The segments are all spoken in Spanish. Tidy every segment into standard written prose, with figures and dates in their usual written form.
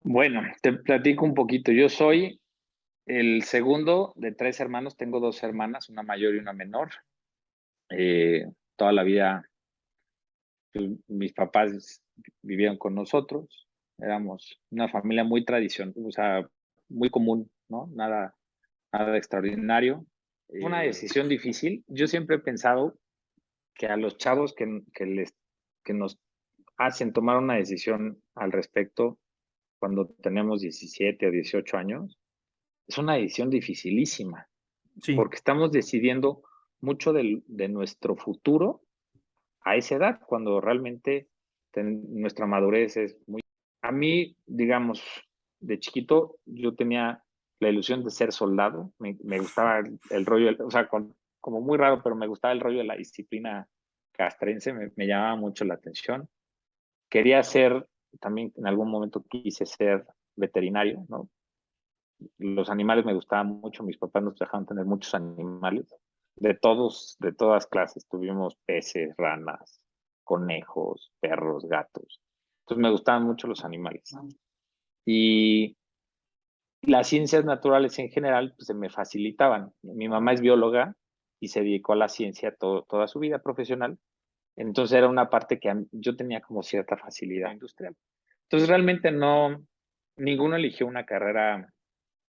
Bueno, te platico un poquito. Yo soy el segundo de tres hermanos. Tengo dos hermanas, una mayor y una menor. Toda la vida, pues, mis papás vivieron con nosotros. Éramos una familia muy tradicional, o sea, muy común, ¿no? Nada extraordinario. Fue una decisión difícil. Yo siempre he pensado que a los chavos que nos hacen tomar una decisión al respecto cuando tenemos 17 o 18 años, es una decisión dificilísima, Sí, porque estamos decidiendo mucho de nuestro futuro a esa edad, cuando realmente nuestra madurez es muy... A mí, digamos, de chiquito, yo tenía la ilusión de ser soldado, me gustaba el rollo, o sea, como muy raro, pero me gustaba el rollo de la disciplina castrense, me llamaba mucho la atención. Quería ser, también en algún momento quise ser veterinario, ¿no? Los animales me gustaban mucho, mis papás nos dejaban tener muchos animales, de todas clases, tuvimos peces, ranas, conejos, perros, gatos. Entonces me gustaban mucho los animales. Y las ciencias naturales en general pues, se me facilitaban. Mi mamá es bióloga y se dedicó a la ciencia toda su vida profesional. Entonces era una parte que yo tenía como cierta facilidad industrial. Entonces realmente no, ninguno eligió una carrera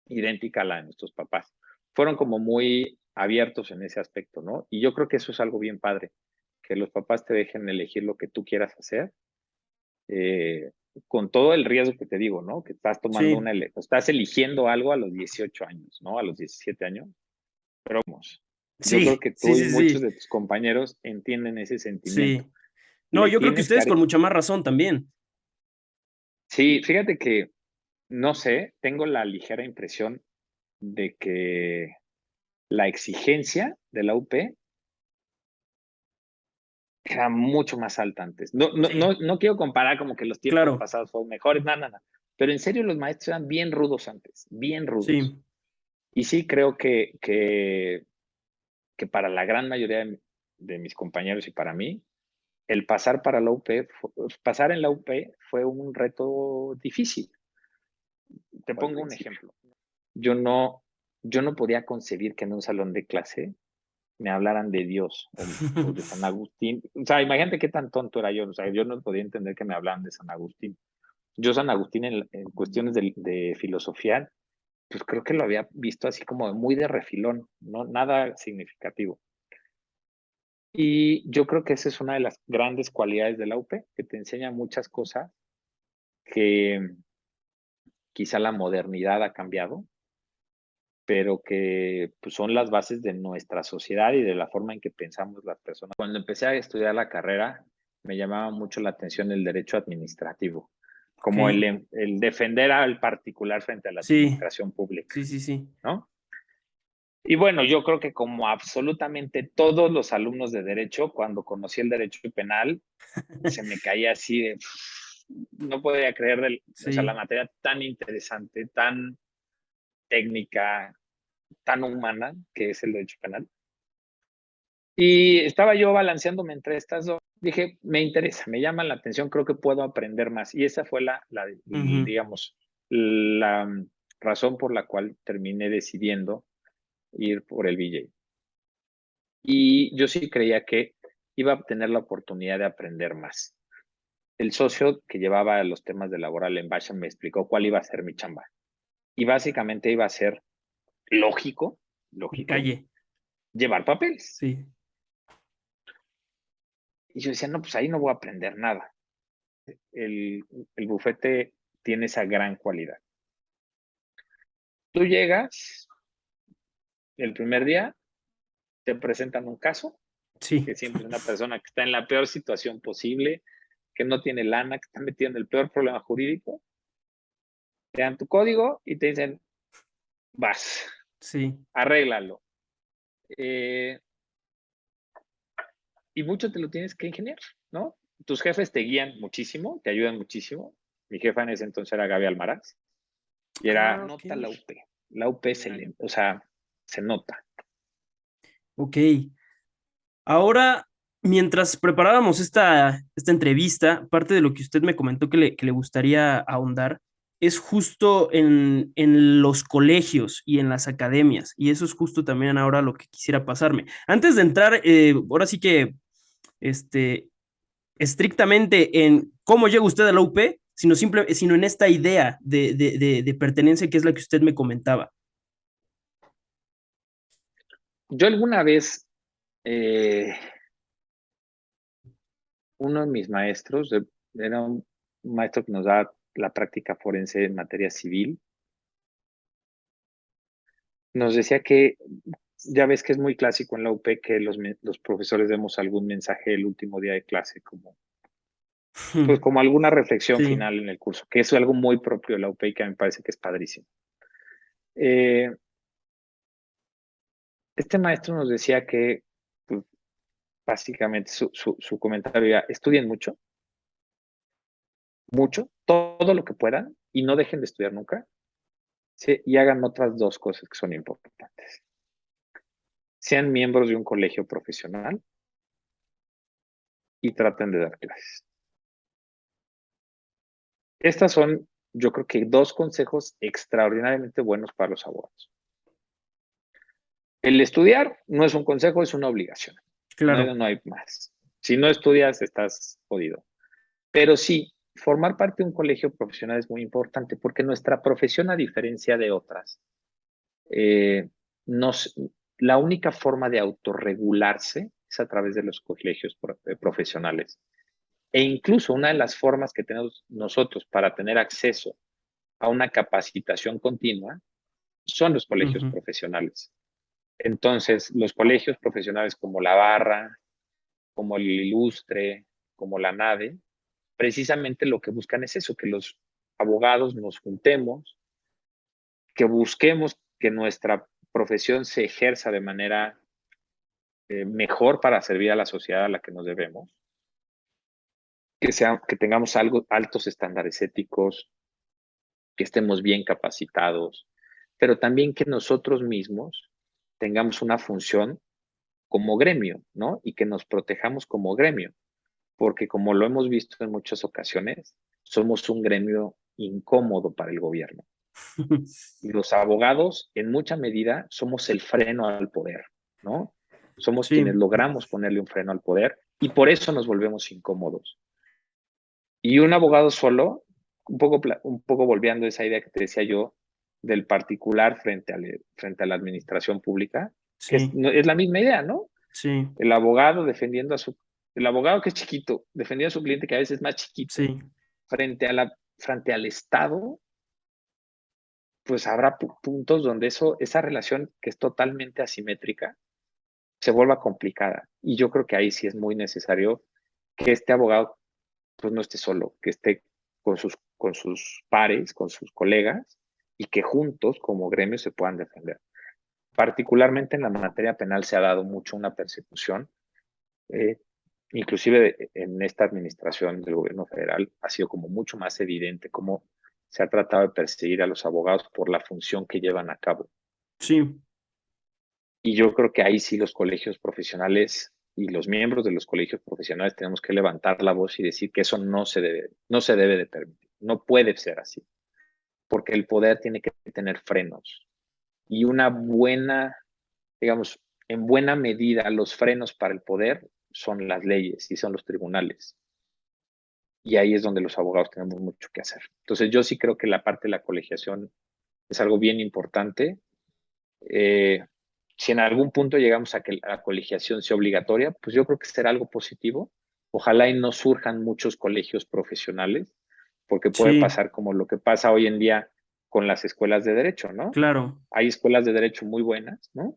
idéntica a la de nuestros papás. Fueron como muy abiertos en ese aspecto, ¿no? Y yo creo que eso es algo bien padre, que los papás te dejen elegir lo que tú quieras hacer, eh, con todo el riesgo que te digo, ¿no? Que estás tomando sí, estás eligiendo algo a los 18 años, ¿no? A los 17 años. Pero vamos, yo creo sí, que sí, tú y sí, muchos sí, de tus compañeros entienden ese sentimiento. sí. No, Le yo creo que tienes ustedes con que... mucha más razón también. Sí, fíjate que, no sé, tengo la ligera impresión de que la exigencia de la UP era mucho más alta antes. Sí, No quiero comparar como que los tiempos claro, pasados fueron mejores, nada. Pero en serio, los maestros eran bien rudos antes, bien rudos. sí, Y sí creo que para la gran mayoría de mis compañeros y para mí, el pasar para la UP, pasar en la UP fue un reto difícil. Te pongo un ejemplo. Yo no, yo no podía concebir que en un salón de clase me hablaran de Dios o de San Agustín. O sea, imagínate qué tan tonto era yo. O sea, yo no podía entender que me hablaran de San Agustín. Yo San Agustín en cuestiones de filosofía, pues creo que lo había visto así como muy de refilón, no nada significativo. Y yo creo que esa es una de las grandes cualidades de la UP, que te enseña muchas cosas que quizá la modernidad ha cambiado, pero que pues, son las bases de nuestra sociedad y de la forma en que pensamos las personas. Cuando empecé a estudiar la carrera, me llamaba mucho la atención el derecho administrativo, ok, como el defender al particular frente a la sí, administración pública, sí, sí, sí, ¿no? Y bueno, yo creo que como absolutamente todos los alumnos de derecho, cuando conocí el derecho penal, se me caía así de, no podía creer o sea, la sí, materia tan interesante, tan técnica, tan humana que es el derecho penal. Y estaba yo balanceándome entre estas dos. Dije, me interesa, me llama la atención, creo que puedo aprender más. Y esa fue ujú, digamos, la razón por la cual terminé decidiendo ir por el BJ. Y yo sí creía que iba a tener la oportunidad de aprender más. El socio que llevaba los temas de laboral en Basha me explicó cuál iba a ser mi chamba. Y básicamente iba a ser lógico, de lógico, calle, llevar papeles. sí, Y yo decía, no, pues ahí no voy a aprender nada. el, el bufete tiene esa gran cualidad. Tú llegas el primer día, te presentan un caso, sí, que siempre es una persona que está en la peor situación posible, que no tiene lana, que está metido en el peor problema jurídico, te dan tu código y te dicen, vas, sí, arréglalo. Eh, y mucho te lo tienes que ingeniar, ¿no? Tus jefes te guían muchísimo, te ayudan muchísimo. Mi jefa en ese entonces era Gaby Almaraz y era, ah, ok, nota la UP. La UP o sea, se nota. ok. Ahora, mientras preparábamos esta entrevista, parte de lo que usted me comentó que le gustaría ahondar es justo en los colegios y en las academias, y eso es justo también ahora lo que quisiera pasarme. Antes de entrar, ahora sí que, este, estrictamente en cómo llega usted a la UP, sino en esta idea de pertenencia que es la que usted me comentaba. Yo alguna vez, uno de mis maestros, era un maestro que nos da la práctica forense en materia civil, nos decía que ya ves que es muy clásico en la UP que los profesores demos algún mensaje el último día de clase, pues como alguna reflexión Sí, final en el curso, que eso es algo muy propio de la UP y que a mí me parece que es padrísimo. Eh, este maestro nos decía que pues, básicamente su comentario era, estudien mucho, mucho, todo lo que puedan y no dejen de estudiar nunca, ¿sí? Y hagan otras dos cosas que son importantes. Sean miembros de un colegio profesional y traten de dar clases. Estas son, yo creo que dos consejos extraordinariamente buenos para los abogados. El estudiar no es un consejo, es una obligación. No, claro. no hay más. Si no estudias, estás jodido. Pero sí, formar parte de un colegio profesional es muy importante porque nuestra profesión, a diferencia de otras, eh, nos, la única forma de autorregularse es a través de los colegios profesionales. E incluso una de las formas que tenemos nosotros para tener acceso a una capacitación continua son los colegios Ujú. profesionales. Entonces, los colegios profesionales como la Barra, como el Ilustre, como la NADE, precisamente lo que buscan es eso, que los abogados nos juntemos, que busquemos que nuestra profesión se ejerza de manera mejor para servir a la sociedad a la que nos debemos, que tengamos altos estándares éticos, que estemos bien capacitados, pero también que nosotros mismos tengamos una función como gremio, ¿no? Y que nos protejamos como gremio, porque como lo hemos visto en muchas ocasiones, somos un gremio incómodo para el gobierno. Y los abogados, en mucha medida, somos el freno al poder, ¿no? Somos Sí, quienes logramos ponerle un freno al poder y por eso nos volvemos incómodos. Y un abogado solo, un poco volviendo a esa idea que te decía yo del particular frente a la administración pública, que sí, es la misma idea, ¿no? sí, El abogado defendiendo a su, el abogado que es chiquito, defendiendo a su cliente que a veces es más chiquito, sí, frente al Estado, pues habrá puntos donde esa relación que es totalmente asimétrica se vuelva complicada. Y yo creo que ahí sí es muy necesario que este abogado pues no esté solo, que esté con sus pares, con sus colegas y que juntos como gremio se puedan defender. Particularmente en la materia penal se ha dado mucho una persecución, eh, inclusive en esta administración del gobierno federal ha sido como mucho más evidente cómo se ha tratado de perseguir a los abogados por la función que llevan a cabo. sí, Y yo creo que ahí sí los colegios profesionales y los miembros de los colegios profesionales tenemos que levantar la voz y decir que eso no se debe de permitir, no puede ser así, porque el poder tiene que tener frenos. Y una buena, digamos, en buena medida los frenos para el poder son las leyes y son los tribunales. Y ahí es donde los abogados tenemos mucho que hacer. Entonces yo sí creo que la parte de la colegiación es algo bien importante. Eh, si en algún punto llegamos a que la colegiación sea obligatoria, pues yo creo que será algo positivo. Ojalá y no surjan muchos colegios profesionales, porque puede sí, pasar como lo que pasa hoy en día con las escuelas de derecho, ¿no? claro. Hay escuelas de derecho muy buenas, ¿no?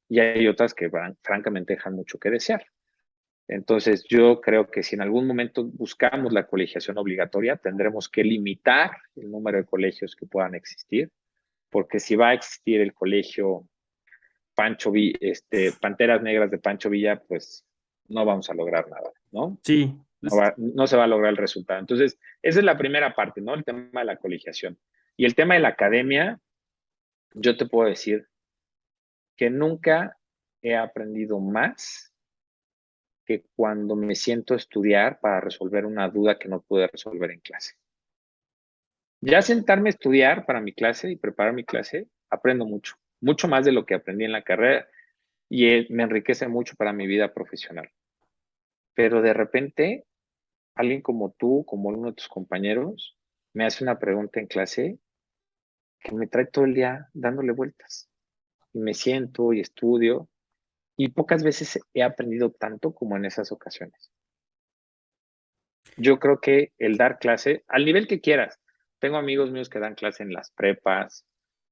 Y hay otras que francamente dejan mucho que desear. Entonces, yo creo que si en algún momento buscamos la colegiación obligatoria, tendremos que limitar el número de colegios que puedan existir, porque si va a existir el colegio Panteras Negras de Pancho Villa, pues no vamos a lograr nada, ¿no? Sí, No se va a lograr el resultado. Entonces, esa es la primera parte, ¿no? El tema de la colegiación. Y el tema de la academia, yo te puedo decir que nunca he aprendido más que cuando me siento a estudiar para resolver una duda que no pude resolver en clase. Ya sentarme a estudiar para mi clase y preparar mi clase, aprendo mucho, mucho más de lo que aprendí en la carrera y me enriquece mucho para mi vida profesional. Pero de repente, alguien como tú, como uno de tus compañeros, me hace una pregunta en clase que me trae todo el día dándole vueltas. Y me siento y estudio y pocas veces he aprendido tanto como en esas ocasiones. Yo creo que el dar clase, al nivel que quieras, tengo amigos míos que dan clase en las prepas,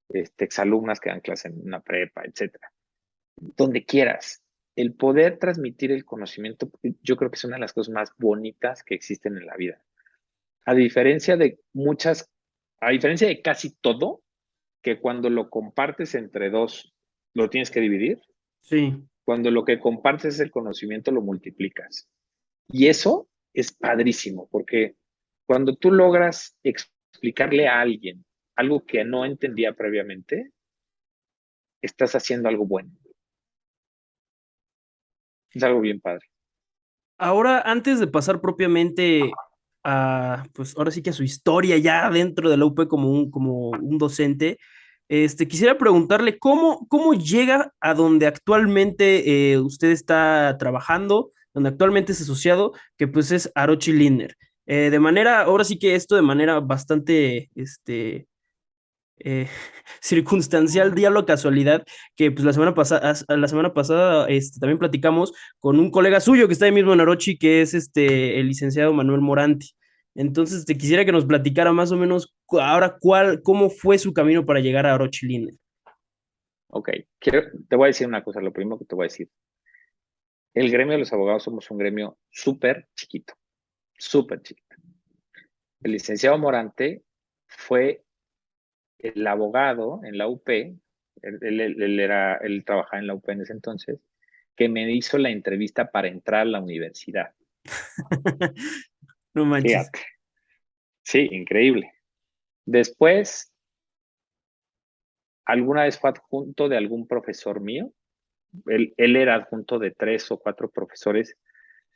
exalumnas que dan clase en una prepa, etcétera. Donde quieras, el poder transmitir el conocimiento, yo creo que es una de las cosas más bonitas que existen en la vida. A diferencia de muchas, a diferencia de casi todo, que cuando lo compartes entre dos, lo tienes que dividir, Sí. cuando lo que compartes es el conocimiento, lo multiplicas. Y eso es padrísimo, porque cuando tú logras explicarle a alguien algo que no entendía previamente, estás haciendo algo bueno. Es algo bien padre. Ahora, antes de pasar propiamente a, pues ahora sí que a su historia ya dentro de la UP como un docente, quisiera preguntarle cómo llega a donde actualmente usted está trabajando, donde actualmente es asociado, que pues es Arochi Lindner. De manera, ahora sí que esto de manera bastante, eh, circunstancial, diablo casualidad, que pues la semana pasada también platicamos con un colega suyo que está ahí mismo en Orochi, que es el licenciado Manuel Moranti. Entonces, te quisiera que nos platicara más o menos ahora cómo fue su camino para llegar a Orochi Linde. Ok, te voy a decir una cosa, lo primero que te voy a decir. El gremio de los abogados somos un gremio súper chiquito, súper chiquito. El licenciado Morante fue el abogado en la UP, él trabajaba en la UP en ese entonces, que me hizo la entrevista para entrar a la universidad. No manches. Fíjate, sí, increíble. Después, alguna vez fue adjunto de algún profesor mío. Él era adjunto de 3 o 4 profesores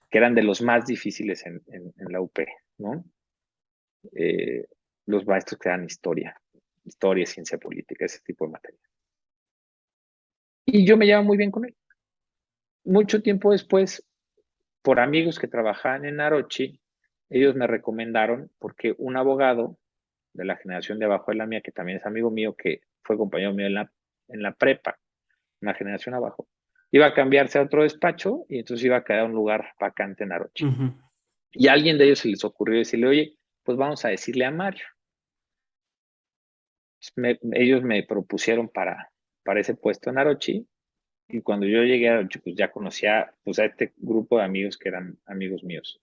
que eran de los más difíciles en la UP, ¿no? Eh, los maestros que dan historia, ciencia política, ese tipo de materia. Y yo me llevaba muy bien con él. Mucho tiempo después, por amigos que trabajaban en Arochi, ellos me recomendaron porque un abogado de la generación de abajo de la mía, que también es amigo mío, que fue compañero mío en la prepa, una generación abajo, iba a cambiarse a otro despacho y entonces iba a quedar un lugar vacante en Arochi. Ujú. Y a alguien de ellos se les ocurrió decirle, oye, pues vamos a decirle a Mario. Ellos me propusieron para ese puesto en Arochi y cuando yo llegué a Arochi, pues ya conocía pues, a este grupo de amigos que eran amigos míos.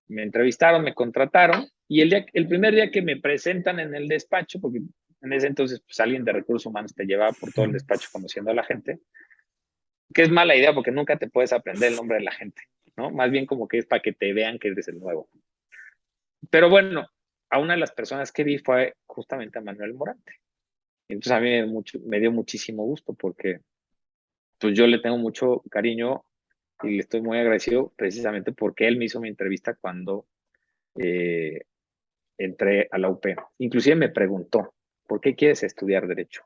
Me entrevistaron, me contrataron y el primer día que me presentan en el despacho, porque en ese entonces pues alguien de recursos humanos te llevaba por todo el despacho conociendo a la gente, que es mala idea porque nunca te puedes aprender el nombre de la gente, ¿no? Más bien como que es para que te vean que eres el nuevo. Pero bueno, a una de las personas que vi fue justamente a Manuel Morante. Entonces a mí me dio muchísimo gusto porque pues yo le tengo mucho cariño y le estoy muy agradecido precisamente porque él me hizo mi entrevista cuando eh, entré a la UP. Inclusive me preguntó, ¿por qué quieres estudiar Derecho?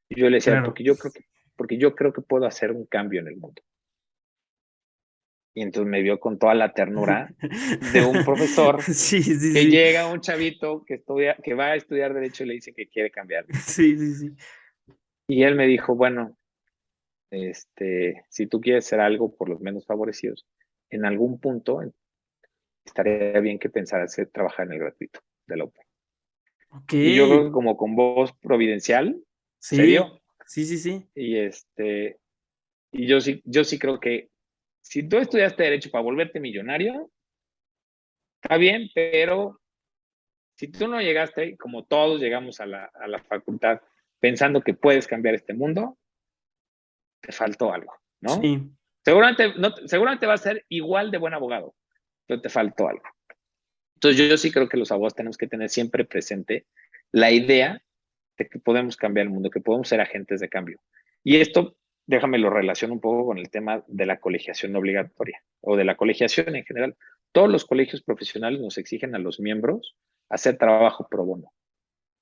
Y yo le decía, Claro. porque yo creo que puedo hacer un cambio en el mundo. Y entonces me vio con toda la ternura de un profesor Sí, sí, que sí. llega un chavito que va a estudiar Derecho y le dice que quiere cambiar. Sí, sí, sí. Y él me dijo, bueno, si tú quieres hacer algo por los menos favorecidos, en algún punto estaría bien que pensaras en trabajar en el gratuito de la UP. Ok. Y yo creo que como con voz providencial se Sí, dio. sí, sí, sí. Y yo sí creo que si tú estudiaste Derecho para volverte millonario, está bien, pero si tú no llegaste, como todos llegamos a la facultad pensando que puedes cambiar este mundo, te faltó algo, ¿no? Sí. Seguramente va a ser igual de buen abogado, pero te faltó algo. Entonces yo sí creo que los abogados tenemos que tener siempre presente la idea de que podemos cambiar el mundo, que podemos ser agentes de cambio. Y esto, déjame lo relaciono un poco con el tema de la colegiación obligatoria o de la colegiación en general. Todos los colegios profesionales nos exigen a los miembros hacer trabajo pro bono.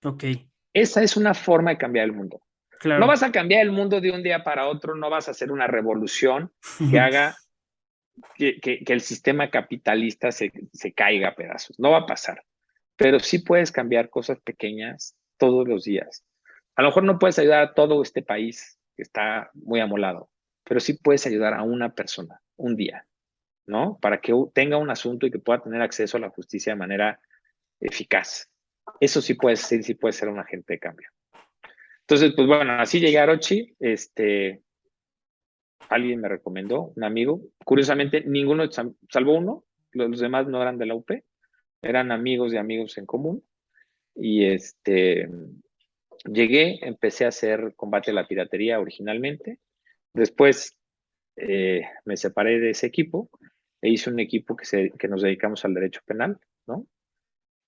Ok, Esa es una forma de cambiar el mundo. No claro. vas a cambiar el mundo de un día para otro, no vas a hacer una revolución que haga que el sistema capitalista se caiga a pedazos. No va a pasar, pero sí puedes cambiar cosas pequeñas todos los días. A lo mejor no puedes ayudar a todo este país que está muy amolado, pero sí puedes ayudar a una persona un día, ¿no? Para que tenga un asunto y que pueda tener acceso a la justicia de manera eficaz. Eso sí puede ser un agente de cambio. Entonces, pues bueno, así llegué a Orochi, alguien me recomendó, un amigo. Curiosamente, ninguno, salvo uno, los demás no eran de la UP, eran amigos de amigos en común. Y llegué, empecé a hacer combate a la piratería originalmente. Después me separé de ese equipo e hice un equipo que nos dedicamos al derecho penal, ¿no?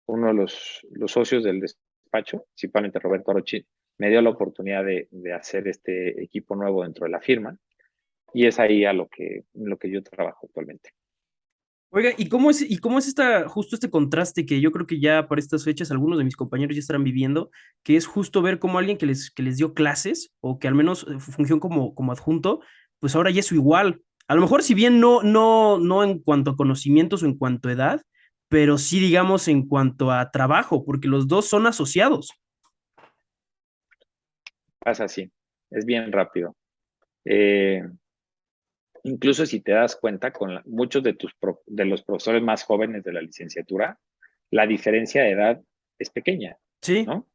Uno de los socios del despacho, principalmente Roberto Arochi, me dio la oportunidad de hacer este equipo nuevo dentro de la firma y es ahí a lo que yo trabajo actualmente. Oiga, y cómo es justo este contraste que yo creo que ya para estas fechas algunos de mis compañeros ya estarán viviendo, que es justo ver cómo alguien que les dio clases o que al menos fungió como adjunto, pues ahora ya es su igual. A lo mejor si bien no en cuanto a conocimientos o en cuanto a edad, pero sí digamos en cuanto a trabajo, porque los dos son asociados. Pasa así, es bien rápido. Eh, Incluso si te das cuenta, con muchos de los profesores más jóvenes de la licenciatura, la diferencia de edad es pequeña, Sí, ¿no?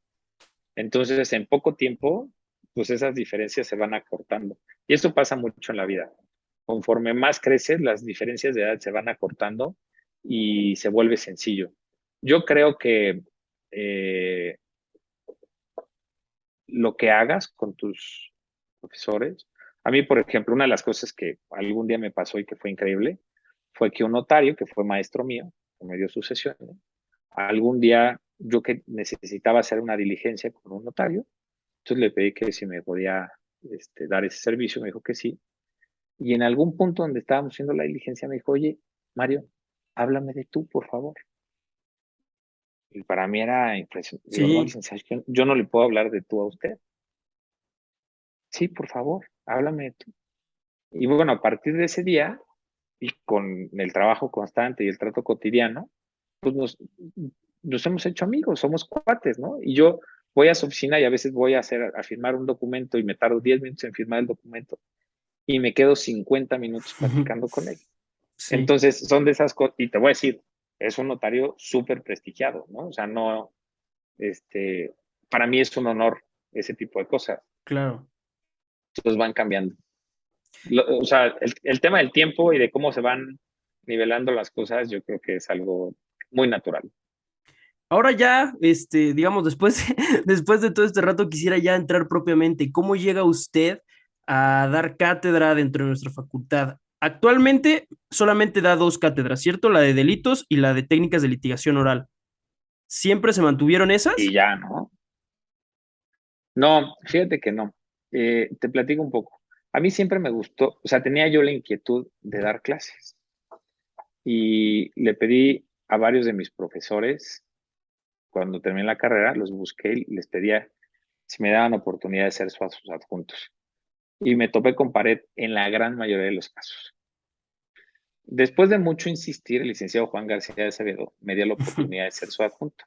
Entonces, en poco tiempo, pues esas diferencias se van acortando. Y esto pasa mucho en la vida. Conforme más creces, las diferencias de edad se van acortando y se vuelve sencillo. Yo creo que eh, lo que hagas con tus profesores. A mí, por ejemplo, una de las cosas que algún día me pasó y que fue increíble fue que un notario, que fue maestro mío, que me dio sus sesiones, algún día yo que necesitaba hacer una diligencia con un notario, entonces le pedí que si me podía dar ese servicio, me dijo que sí. Y en algún punto donde estábamos haciendo la diligencia me dijo, oye, Mario, háblame de tú, por favor. Y para mí era impresionante. Digo, no, sí. licenciado, yo no le puedo hablar de tú a usted. Sí, por favor, háblame de tú. Y bueno, a partir de ese día, y con el trabajo constante y el trato cotidiano, pues nos hemos hecho amigos, somos cuates, ¿no? Y yo voy a su oficina y a veces voy a firmar un documento y me tardo 10 minutos en firmar el documento y me quedo 50 minutos platicando con él. Sí. Entonces, son de esas cosas, y te voy a decir, es un notario súper prestigiado, ¿no? O sea, no, este, para mí es un honor ese tipo de cosas. Claro. Entonces van cambiando. O sea, el tema del tiempo y de cómo se van nivelando las cosas, yo creo que es algo muy natural. Ahora ya, digamos, después de todo este rato, quisiera ya entrar propiamente. ¿Cómo llega usted a dar cátedra dentro de nuestra facultad? Actualmente solamente da dos cátedras, ¿cierto? La de delitos y la de técnicas de litigación oral. ¿Siempre se mantuvieron Y esas? ya, ¿no? No, fíjate que no. Te platico un poco. A mí siempre me gustó, o sea, tenía yo la inquietud de dar clases y le pedí a varios de mis profesores, cuando terminé la carrera, los busqué y les pedía si me daban oportunidad de ser sus adjuntos. Y me topé con pared en la gran mayoría de los casos. Después de mucho insistir, el licenciado Juan García de Acevedo me dio la oportunidad de ser su adjunto.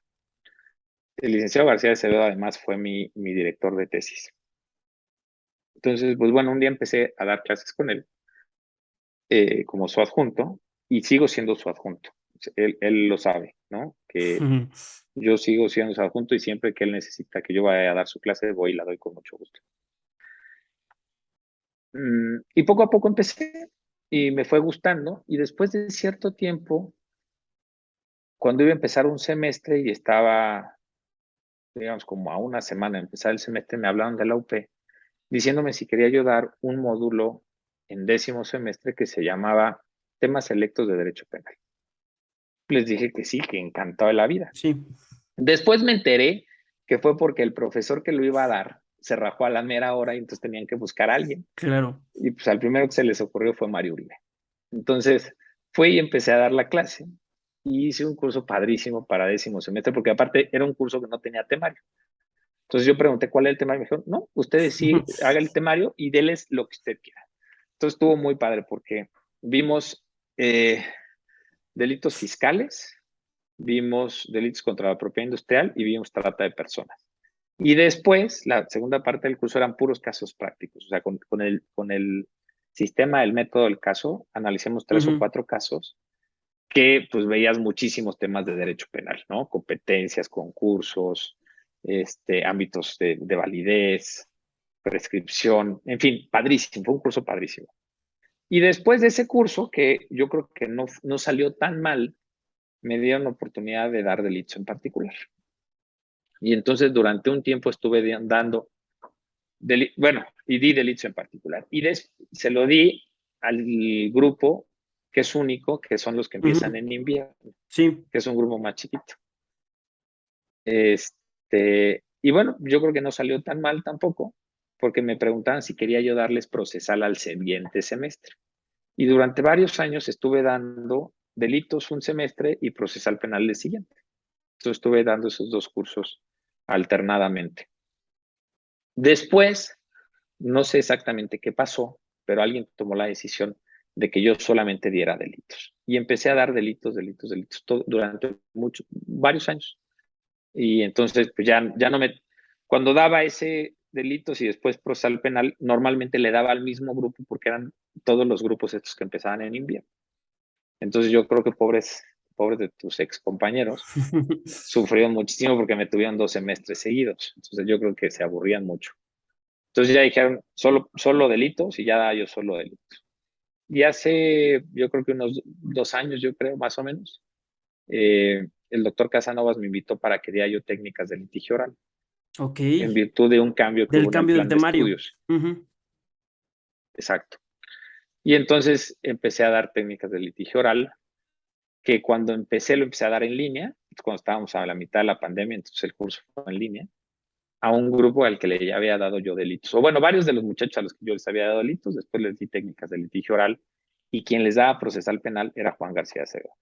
El licenciado García de Acevedo además fue mi director de tesis. Entonces, pues bueno, un día empecé a dar clases con él como su adjunto y sigo siendo su adjunto. Él lo sabe, ¿no? Que yo sigo siendo su adjunto y siempre que él necesita que yo vaya a dar su clase, voy y la doy con mucho gusto. Y poco a poco empecé y me fue gustando y después de cierto tiempo, cuando iba a empezar un semestre y estaba, digamos, como a una semana de empezar el semestre, me hablaron de la UP diciéndome si quería yo dar un módulo en 10º semestre que se llamaba Temas Selectos de Derecho Penal. Les dije que sí, que encantado de la vida. Sí, Después me enteré que fue porque el profesor que lo iba a dar se rajó a la mera hora y entonces tenían que buscar a alguien. claro. Y pues al primero que se les ocurrió fue Mario Uribe. Entonces fui y empecé a dar la clase y hice un curso padrísimo para 10º semestre, porque aparte era un curso que no tenía temario. Entonces yo pregunté cuál era el temario y me dijeron, no, ustedes sí, haga el temario y déles lo que usted quiera. Entonces estuvo muy padre porque vimos delitos fiscales, vimos delitos contra la propiedad industrial y vimos trata de personas. Y después, la segunda parte del curso eran puros casos prácticos, o sea, con el sistema, el método del caso, analicemos 3 o 4 casos que pues veías muchísimos temas de derecho penal, ¿no? Competencias, concursos, ámbitos de validez, prescripción, en fin, padrísimo, fue un curso padrísimo. Y después de ese curso, que yo creo que no salió tan mal, me dieron la oportunidad de dar delitos en particular. Y entonces durante un tiempo estuve dando, bueno, y di delitos en particular. Y se lo di al grupo que es único, que son los que empiezan en invierno, Sí. que es un grupo más chiquito. Y bueno, yo creo que no salió tan mal tampoco, porque me preguntaban si quería yo darles procesal al siguiente semestre. Y durante varios años estuve dando delitos un semestre y procesal penal el siguiente. Entonces estuve dando esos 2 cursos alternadamente. Después, no sé exactamente qué pasó, pero alguien tomó la decisión de que yo solamente diera delitos. Y empecé a dar delitos durante varios años. Y entonces, pues ya no cuando daba ese delitos y después procesal penal, normalmente le daba al mismo grupo porque eran todos los grupos estos que empezaban en invierno. Entonces yo creo que pobres de tus ex compañeros sufrieron muchísimo porque me tuvieron 2 semestres seguidos. Entonces yo creo que se aburrían mucho. Entonces ya dijeron solo delitos y ya daba yo solo delitos. Y hace, yo creo que unos 2 años, yo creo, más o menos, el doctor Casanovas me invitó para que diera yo técnicas de litigio oral. Ok. En virtud de un cambio que Del hubo en el cambio del plan de temario. estudios. Exacto. Y entonces empecé a dar técnicas de litigio oral, que cuando lo empecé a dar en línea, cuando estábamos a la mitad de la pandemia, entonces el curso fue en línea, a un grupo al que le había dado yo delitos. O bueno, varios de los muchachos a los que yo les había dado delitos, después les di técnicas de litigio oral, y quien les daba procesal penal era Juan García Acevedo.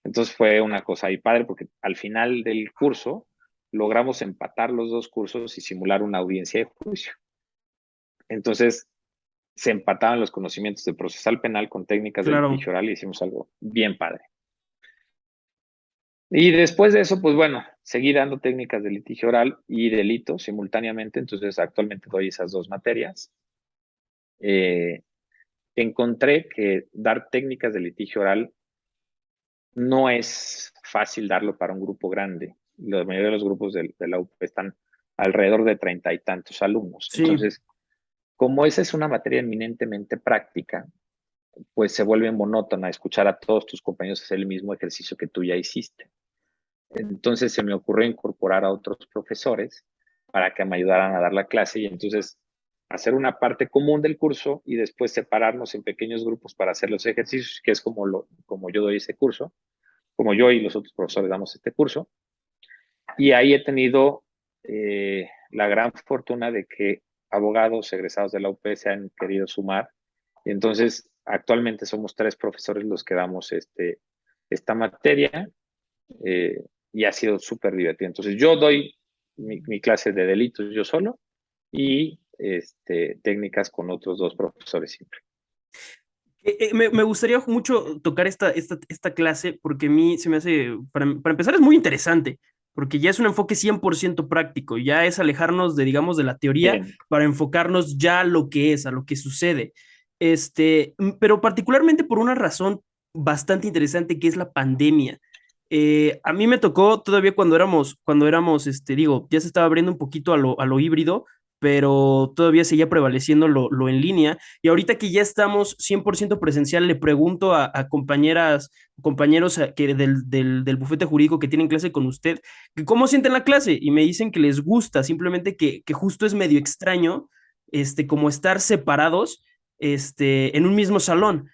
Entonces fue una cosa ahí padre, porque al final del curso logramos empatar los 2 cursos y simular una audiencia de juicio. Entonces se empataban los conocimientos de procesal penal con técnicas de Claro. litigio oral y hicimos algo bien padre. Y después de eso, pues bueno, seguí dando técnicas de litigio oral y delito simultáneamente, entonces actualmente doy esas 2 materias. Encontré que dar técnicas de litigio oral no es fácil darlo para un grupo grande. La mayoría de los grupos de la UP están alrededor de 30 y tantos alumnos. Sí. Entonces, como esa es una materia eminentemente práctica, pues se vuelve monótona escuchar a todos tus compañeros hacer el mismo ejercicio que tú ya hiciste. Entonces se me ocurrió incorporar a otros profesores para que me ayudaran a dar la clase y entonces hacer una parte común del curso y después separarnos en pequeños grupos para hacer los ejercicios, que es como yo doy ese curso, como yo y los otros profesores damos este curso. Y ahí he tenido la gran fortuna de que abogados egresados de la UP se han querido sumar. Y entonces, actualmente somos 3 profesores los que damos esta materia y ha sido súper divertido. Entonces, yo doy mi clase de delitos yo solo y técnicas con otros 2 profesores siempre. Me gustaría mucho tocar esta clase porque a mí se me hace, para empezar, es muy interesante, porque ya es un enfoque 100% práctico, ya es alejarnos de, digamos, de la teoría Bien. para enfocarnos ya a lo que es, a lo que sucede. Pero particularmente por una razón bastante interesante que es la pandemia. A mí me tocó todavía cuando éramos, digo, ya se estaba abriendo un poquito a lo híbrido, pero todavía seguía prevaleciendo lo en línea. Y ahorita que ya estamos 100% presencial, le pregunto a compañeros del bufete jurídico que tienen clase con usted, que cómo sienten la clase y me dicen que les gusta, simplemente que justo es medio extraño, como estar separados, en un mismo salón.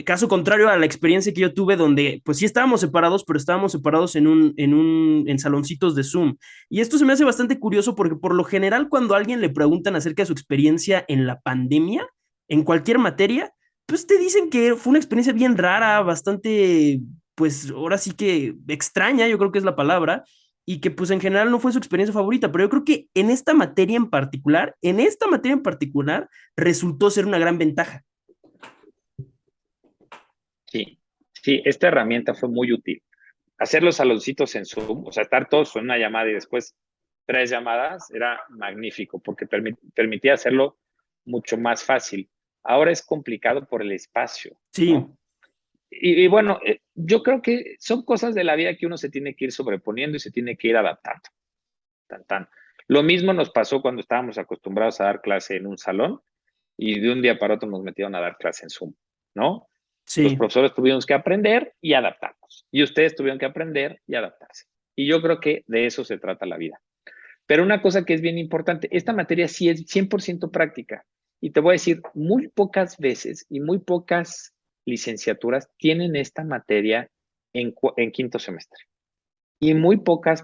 Caso contrario a la experiencia que yo tuve donde pues sí estábamos separados, pero estábamos separados en saloncitos de Zoom. Y esto se me hace bastante curioso porque por lo general cuando a alguien le preguntan acerca de su experiencia en la pandemia, en cualquier materia, pues te dicen que fue una experiencia bien rara, bastante pues ahora sí que extraña, yo creo que es la palabra, y que pues en general no fue su experiencia favorita, pero yo creo que en esta materia en particular, resultó ser una gran ventaja. Sí, sí, esta herramienta fue muy útil. Hacer los saloncitos en Zoom, o sea, estar todos en una llamada y después 3 llamadas, era magnífico porque permitía hacerlo mucho más fácil. Ahora es complicado por el espacio, Sí, ¿no? Y bueno, yo creo que son cosas de la vida que uno se tiene que ir sobreponiendo y se tiene que ir adaptando. Tan, tan. Lo mismo nos pasó cuando estábamos acostumbrados a dar clase en un salón y de un día para otro nos metieron a dar clase en Zoom, ¿no? Los sí. profesores tuvimos que aprender y adaptarnos. Y ustedes tuvieron que aprender y adaptarse. Y yo creo que de eso se trata la vida. Pero una cosa que es bien importante, esta materia sí es 100% práctica. Y te voy a decir, muy pocas veces y muy pocas licenciaturas tienen esta materia en quinto semestre. Y muy pocas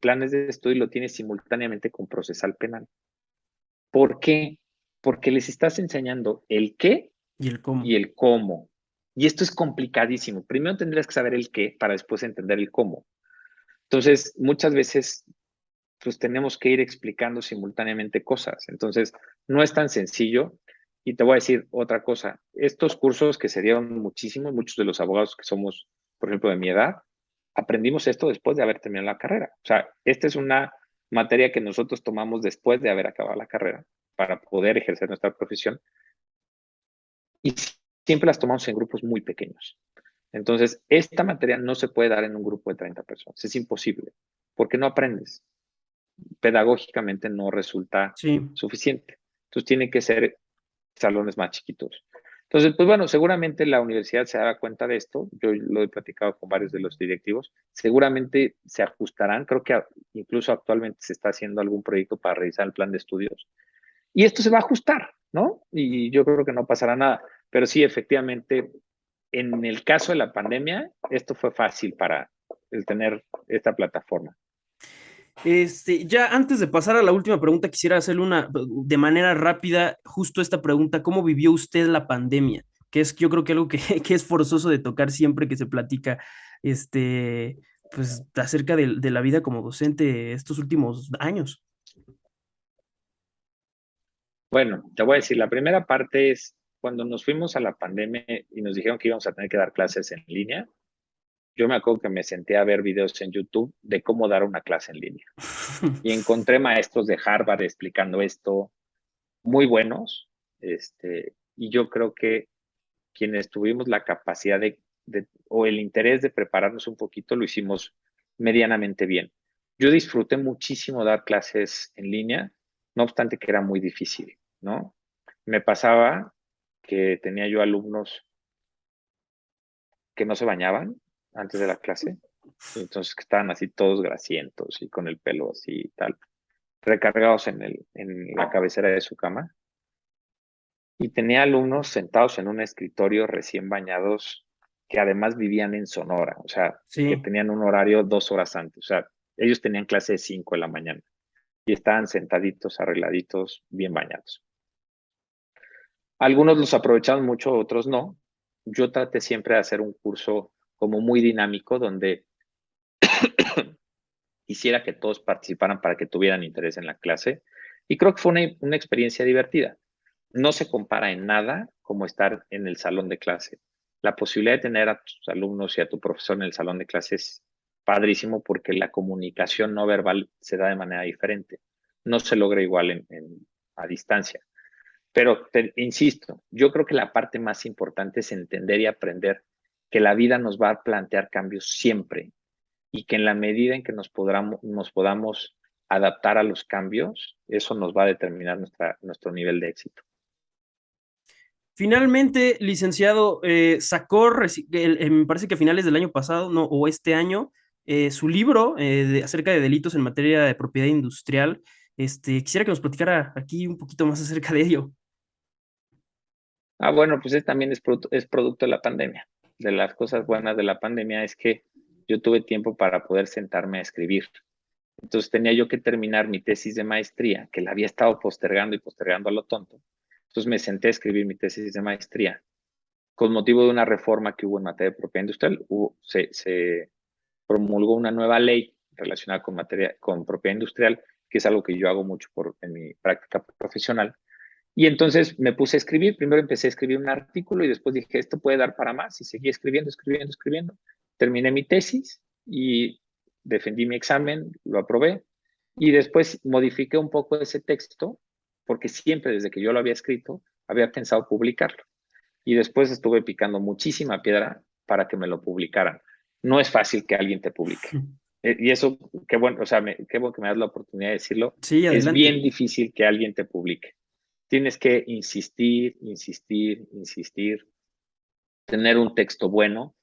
planes de estudio lo tienen simultáneamente con procesal penal. ¿Por qué? Porque les estás enseñando el qué Y el cómo. y el cómo. Y esto es complicadísimo. Primero tendrías que saber el qué para después entender el cómo. Entonces, muchas veces, pues tenemos que ir explicando simultáneamente cosas. Entonces, no es tan sencillo. Y te voy a decir otra cosa. Estos cursos que se dieron muchísimo, muchos de los abogados que somos, por ejemplo, de mi edad, aprendimos esto después de haber terminado la carrera. O sea, esta es una materia que nosotros tomamos después de haber acabado la carrera para poder ejercer nuestra profesión y siempre las tomamos en grupos muy pequeños. Entonces, esta materia no se puede dar en un grupo de 30 personas, es imposible, porque no aprendes. Pedagógicamente no resulta Sí. suficiente. Entonces, tiene que ser salones más chiquitos. Entonces, pues bueno, seguramente la universidad se dará cuenta de esto. Yo lo he platicado con varios de los directivos. Seguramente se ajustarán. Creo que incluso actualmente se está haciendo algún proyecto para revisar el plan de estudios. Y esto se va a ajustar, ¿no? Y yo creo que no pasará nada. Pero sí, efectivamente, en el caso de la pandemia, esto fue fácil para el tener esta plataforma. Ya antes de pasar a la última pregunta, quisiera hacerle una de manera rápida, justo esta pregunta, ¿cómo vivió usted la pandemia? Que es, yo creo que algo que, que es forzoso de tocar siempre que se platica, pues, acerca de la vida como docente estos últimos años. Bueno, te voy a decir, la primera parte es cuando nos fuimos a la pandemia y nos dijeron que íbamos a tener que dar clases en línea. Yo me acuerdo que me senté a ver videos en YouTube de cómo dar una clase en línea y encontré maestros de Harvard explicando esto muy buenos. Y yo creo que quienes tuvimos la capacidad o el interés de prepararnos un poquito, lo hicimos medianamente bien. Yo disfruté muchísimo dar clases en línea, no obstante que era muy difícil, ¿no? Me pasaba que tenía yo alumnos que no se bañaban antes de la clase, y entonces que estaban así todos grasientos y con el pelo así y tal, recargados en la cabecera de su cama. Y tenía alumnos sentados en un escritorio recién bañados que además vivían en Sonora, o sea, que Sí. tenían un horario 2 horas antes, o sea, ellos tenían clase de 5 de la mañana y estaban sentaditos, arregladitos, bien bañados. Algunos los aprovecharon mucho, otros no. Yo traté siempre de hacer un curso como muy dinámico donde quisiera que todos participaran para que tuvieran interés en la clase y creo que fue una experiencia divertida. No se compara en nada como estar en el salón de clase. La posibilidad de tener a tus alumnos y a tu profesor en el salón de clase es padrísimo porque la comunicación no verbal se da de manera diferente. No se logra igual a distancia. Pero te insisto, yo creo que la parte más importante es entender y aprender que la vida nos va a plantear cambios siempre y que en la medida en que nos podamos adaptar a los cambios, eso nos va a determinar nuestro nivel de éxito. Finalmente, licenciado, sacó, me parece que a finales del año pasado, no, o este año, su libro acerca de delitos en materia de propiedad industrial. Quisiera que nos platicara aquí un poquito más acerca de ello. Bueno, pues también es producto de la pandemia. De las cosas buenas de la pandemia es que yo tuve tiempo para poder sentarme a escribir. Entonces tenía yo que terminar mi tesis de maestría, que la había estado postergando y postergando a lo tonto. Entonces me senté a escribir mi tesis de maestría con motivo de una reforma que hubo en materia de propiedad industrial, se promulgó una nueva ley relacionada con propiedad industrial, que es algo que yo hago mucho en mi práctica profesional. Y entonces me puse a escribir, primero empecé a escribir un artículo y después dije, esto puede dar para más, y seguí escribiendo, escribiendo, escribiendo. Terminé mi tesis y defendí mi examen, lo aprobé, y después modifiqué un poco ese texto, porque siempre desde que yo lo había escrito, había pensado publicarlo. Y después estuve picando muchísima piedra para que me lo publicaran. No es fácil que alguien te publique. Y eso, qué bueno, o sea, qué bueno que me das la oportunidad de decirlo. Sí, Es adelante. bien difícil que alguien te publique. Tienes que insistir, insistir, insistir, tener un texto bueno.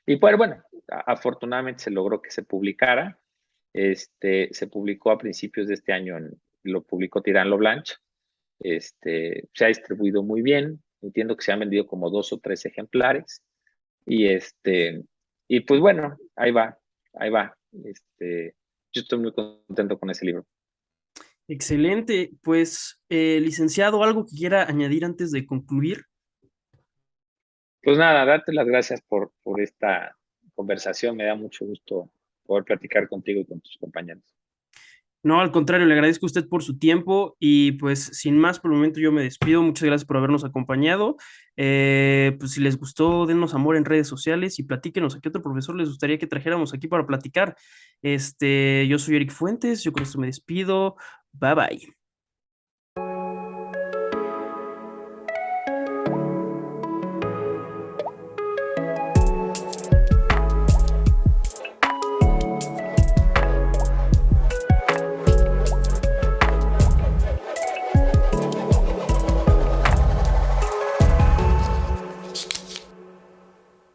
Y pues bueno, afortunadamente se logró que se publicara. Se publicó a principios de este año, lo publicó Tirán Lo Blanche. Se ha distribuido muy bien. Entiendo que se han vendido como 2 o 3 ejemplares. Y y pues bueno, ahí va, ahí va. Yo estoy muy contento con ese libro. Excelente. Pues, licenciado, ¿algo que quiera añadir antes de concluir? Pues nada, darte las gracias por esta conversación. Me da mucho gusto poder platicar contigo y con tus compañeros. No, al contrario, le agradezco a usted por su tiempo y pues sin más por el momento yo me despido. Muchas gracias por habernos acompañado. Pues si les gustó, denos amor en redes sociales y platíquenos a qué otro profesor les gustaría que trajéramos aquí para platicar. Yo soy Eric Fuentes, yo con esto me despido. Bye bye.